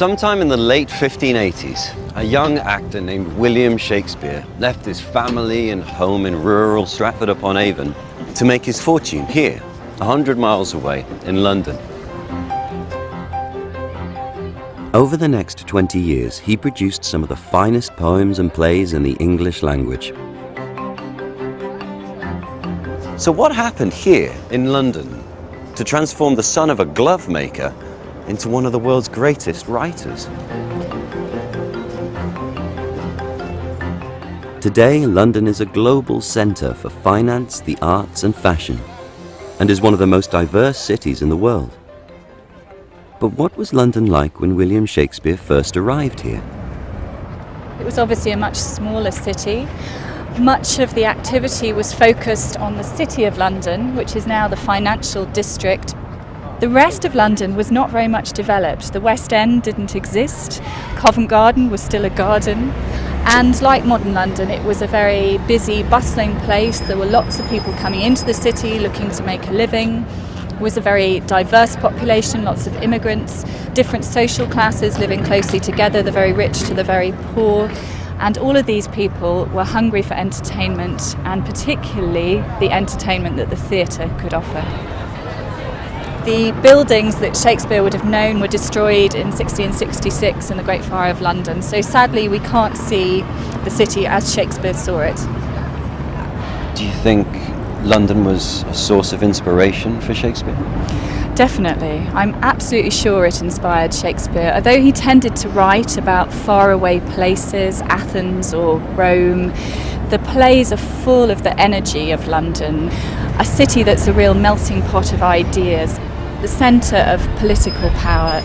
Sometime in the late 1580s, a young actor named William Shakespeare left his family and home in rural Stratford-upon-Avon to make his fortune here, 100 miles away in London. Over the next 20 years, he produced some of the finest poems and plays in the English language. So what happened here in London to transform the son of a glove maker into one of the world's greatest writers? Today, London is a global centre for finance, the arts and fashion, and is one of the most diverse cities in the world. But what was London like when William Shakespeare first arrived here? It was obviously a much smaller city. Much of the activity was focused on the City of London, which is now the financial district. The rest of London was not very much developed. The West End didn't exist. Covent Garden was still a garden. And like modern London, it was a very busy, bustling place. There were lots of people coming into the city looking to make a living. It was a very diverse population, lots of immigrants, different social classes living closely together, the very rich to the very poor. And all of these people were hungry for entertainment, and particularly the entertainment that the theatre could offer. The buildings that Shakespeare would have known were destroyed in 1666 in the Great Fire of London, so sadly we can't see the city as Shakespeare saw it. Do you think London was a source of inspiration for Shakespeare? Definitely. I'm absolutely sure it inspired Shakespeare. Although he tended to write about faraway places, Athens or Rome, the plays are full of the energy of London, a city that's a real melting pot of ideas, the centre of political power,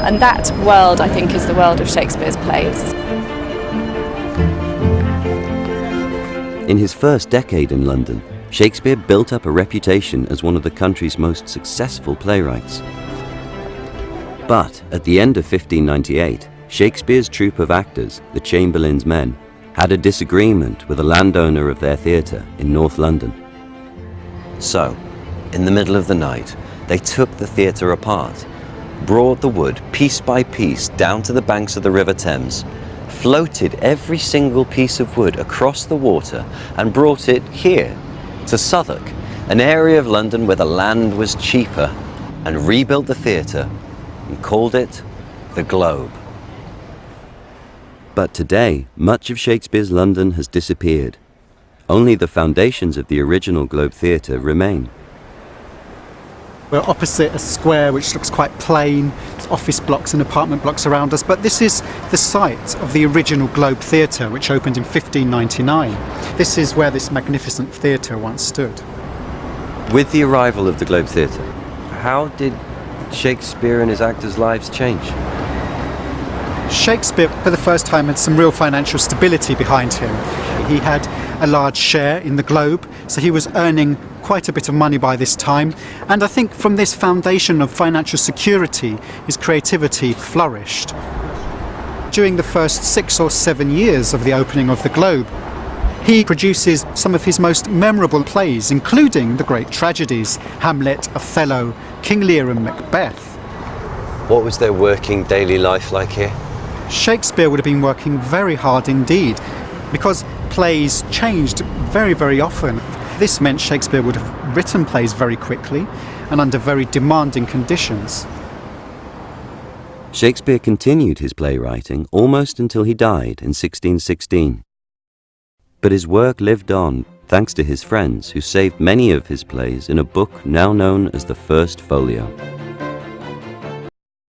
and that world, I think, is the world of Shakespeare's plays. In his first decade in London, Shakespeare built up a reputation as one of the country's most successful playwrights. But at the end of 1598, Shakespeare's troupe of actors, the Chamberlain's Men, had a disagreement with a landowner of their theatre in North London. So, in the middle of the night, they took the theatre apart, brought the wood piece by piece down to the banks of the River Thames, floated every single piece of wood across the water and brought it here to Southwark, an area of London where the land was cheaper, and rebuilt the theatre and called it the Globe. But today, much of Shakespeare's London has disappeared. Only the foundations of the original Globe Theatre remain. We're opposite a square which looks quite plain. There's office blocks and apartment blocks around us, but this is the site of the original Globe Theatre, which opened in 1599. This is where this magnificent theatre once stood. With the arrival of the Globe Theatre, how did Shakespeare and his actors' lives change? Shakespeare, for the first time, had some real financial stability behind him. He had a large share in the Globe, so he was earning quite a bit of money by this time. And I think from this foundation of financial security, his creativity flourished. During the first 6 or 7 years of the opening of the Globe, he produces some of his most memorable plays, including the great tragedies, Hamlet, Othello, King Lear and Macbeth. What was their working daily life like here? Shakespeare would have been working very hard indeed, because plays changed very, very often. This meant Shakespeare would have written plays very quickly and under very demanding conditions. Shakespeare continued his playwriting almost until he died in 1616. But his work lived on thanks to his friends who saved many of his plays in a book now known as the First Folio.